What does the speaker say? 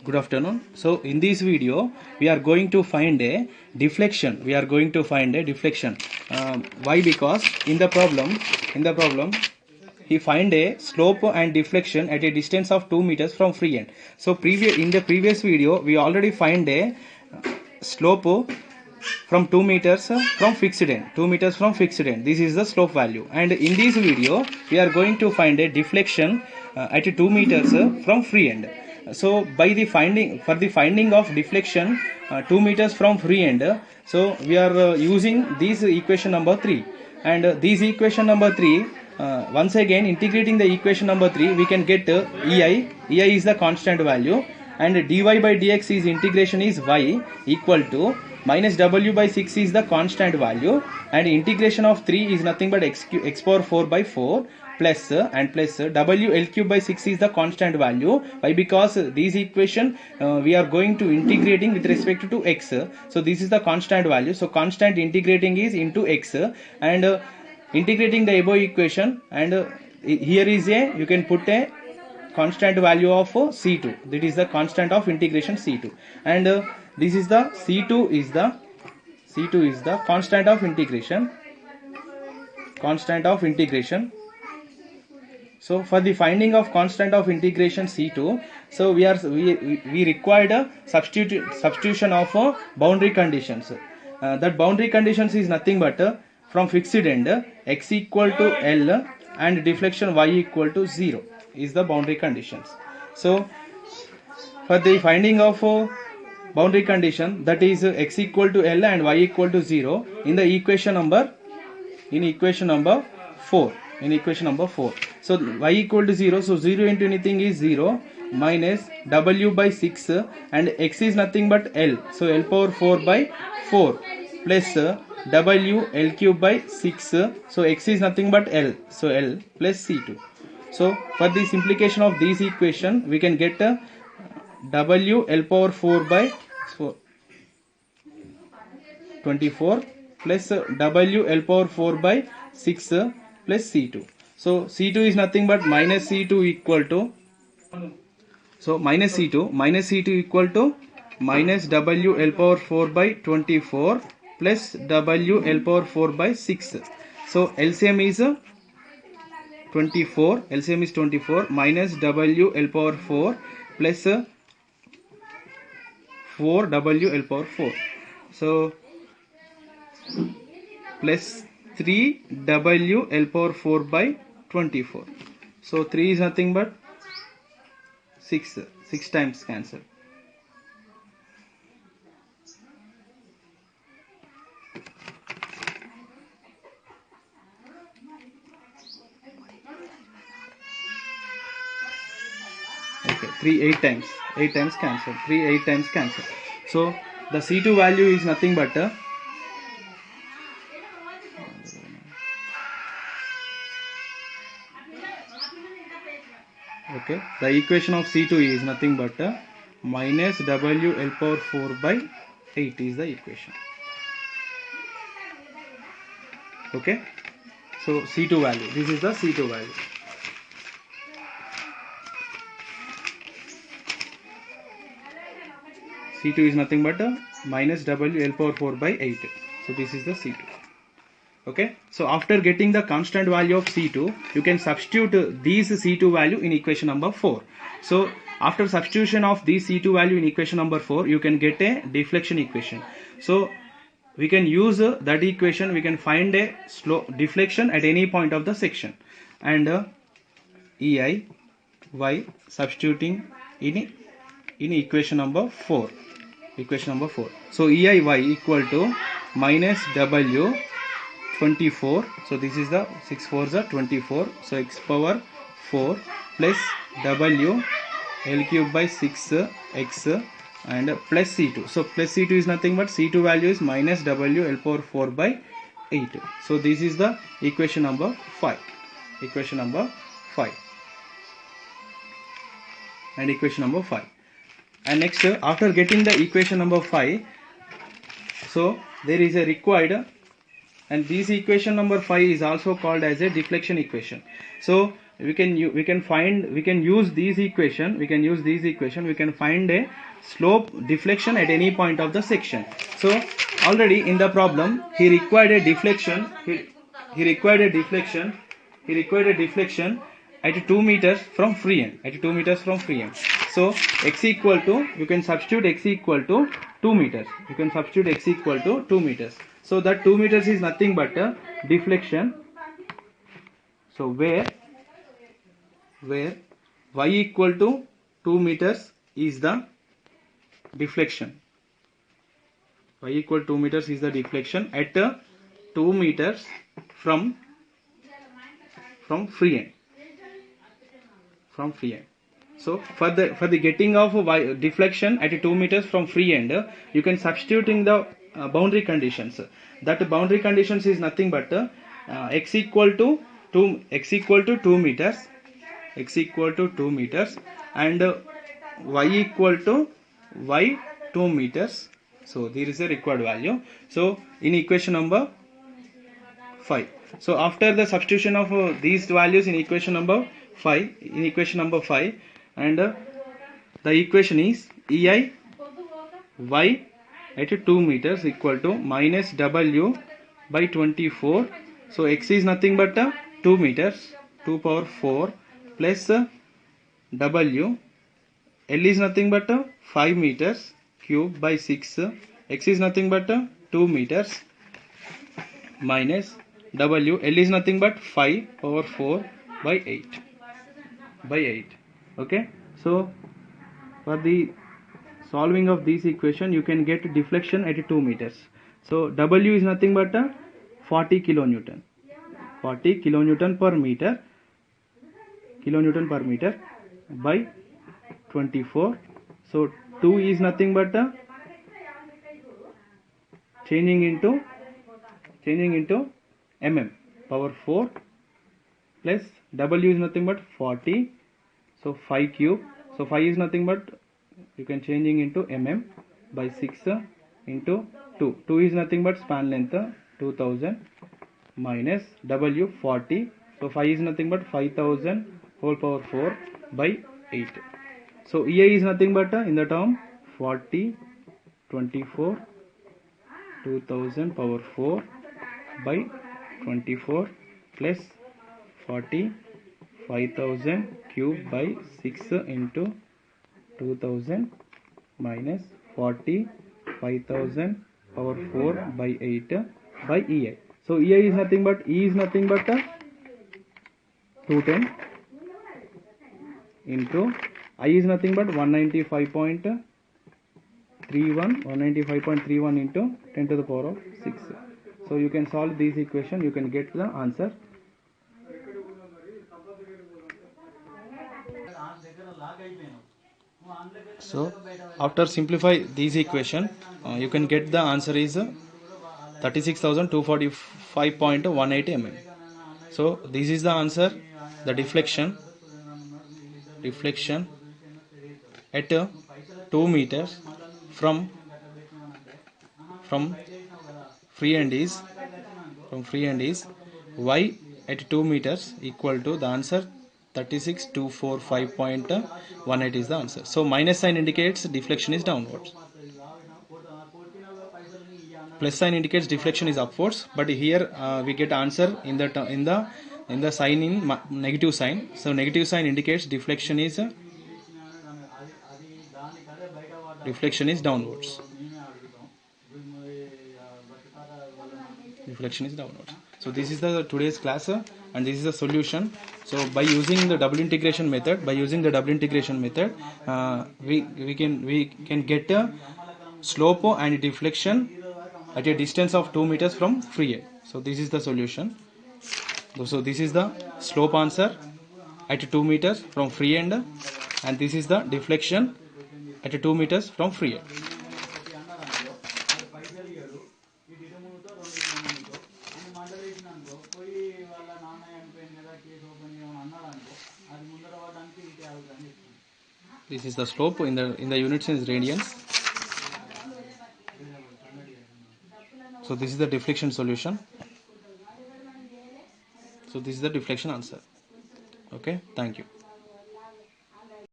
Good afternoon. So in this video we are going to find a deflection. Why? Because in the problem he find a slope and deflection at a distance of 2 meters from free end. So in the previous video we already find a slope from 2 meters from fixed end. This is the slope value, and in this video we are going to find a deflection at 2 meters from free end. So by the finding of deflection 2 meters from free end, so we are using this equation number 3, and this equation number 3, once again integrating the equation number 3, we can get ei is the constant value, and dy by dx is integration is y equal to minus w by 6 is the constant value, and integration of 3 is nothing but x power 4 by 4 plus w l cube by 6 is the constant value. Why? Because this equation we are going to integrating with respect to x, so this is the constant value, so constant integrating is into x, and integrating the above equation, and here is a, you can put a constant value of c2, that is the constant of integration c2, and this is the c2 is the constant of integration. So for the finding of constant of integration c2, so we required a substitution of boundary conditions. That boundary conditions is nothing but from fixed end x equal to L and deflection y equal to 0 is the boundary conditions. So for the finding of boundary condition, that is x equal to L and y equal to 0 in the equation number 4. So y equal to 0, so 0 into anything is 0, minus w by 6, and x is nothing but L, so L power 4 by 4 plus w L cube by 6, so x is nothing but L, so L plus c2. So for the simplification of this equation, we can get w L power 4 by 24 plus w L power 4 by 6 plus c2. So c2 is nothing but minus c2 equal to, so minus c2 equal to minus w L power 4 by 24 plus w L power 4 by 6. So LCM is 24 minus w L power 4 plus 4 w L power 4, so plus 3 w L power 4 by 24. So 3 is nothing but 6 times cancel. Okay, 3 8 times cancel. 3 8 times cancel. So the c2 value is nothing but okay, the equation of c2 is nothing but minus w L power 4 by 8 is the equation. Okay, so c2 value, this is the c2 value. c2 is nothing but minus w L power 4 by 8, so this is the c2. Okay, so after getting the constant value of c2, you can substitute these c2 value in equation number 4. So after substitution of this c2 value in equation number 4, you can get a deflection equation. So we can use that equation, we can find a deflection at any point of the section, and ei y substituting in equation number 4. So ei y equal to minus w 24, so this is the 6 4s are 24, so x power 4 plus w L cube by 6 x and plus c2. So plus c2 is nothing but c2 value is minus w L power 4 by 8. So this is the equation number 5. And equation number 5. And next, after getting the equation number 5, so there is a required, and this equation number 5 is also called as a deflection equation. So we can use these equation, we can find a slope deflection at any point of the section. So already in the problem he required a deflection, he required a deflection at 2 meters from free end, so x equal to, you can substitute x equal to 2 meters, so that 2 meters is nothing but a deflection. So where y equal to 2 meters is the deflection, at 2 meters from free end, So for the getting of deflection at 2 meters from free end, you can substituting the boundary conditions. That boundary conditions is nothing but x equal to 2 meters, and y equal to 2 meters. So there is a required value. So in equation number 5. So after the substitution of these values in equation number 5, and the equation is EI y at 2 meters equal to minus W by 24. So x is nothing but 2 meters, 2 power 4, plus W, L is nothing but 5 meters cube by 6, x is nothing but 2 meters, minus W, L is nothing but 5 power 4 by 8. Okay, so for the solving of this equation, you can get deflection at 2 meters. So W is nothing but 40 kilonewton, per meter, by 24. So 2 is nothing but changing into mm, power 4, plus W is nothing but 40, so 5 cube, so 5 is nothing but, you can changing into mm, by 6 into 2 is nothing but span length 2000, minus W 40, so 5 is nothing but 5000 whole power 4 by 8. So EI is nothing but in the term 40, 24, 2000 power 4 by 24, plus 40, 5000 cube by 6 into 2000, minus 40, 5000 power 4 by 8 by EI. So EI is nothing but, E is nothing but 210 into I is nothing but 195.31 into 10 to the power of 6. So you can solve this equation, you can get the answer. So after simplify this equation, you can get the answer is 36,245.18 mm. So this is the answer, the deflection at 2 meters from free end is y at 2 meters equal to, the answer 36,245.18 is the answer. So minus sign indicates deflection is downwards, plus sign indicates deflection is upwards, but here we get answer in the sign in negative sign. So negative sign indicates deflection is downwards. So this is the today's class, and this is the solution. So by using the double integration method, we can get a slope and deflection at a distance of 2 meters from free end. So this is the solution. So this is the slope answer at 2 meters from free end, and this is the deflection at 2 meters from free end. This is the slope in the units is radians. So this is the deflection solution. So this is the deflection answer. Okay, thank you.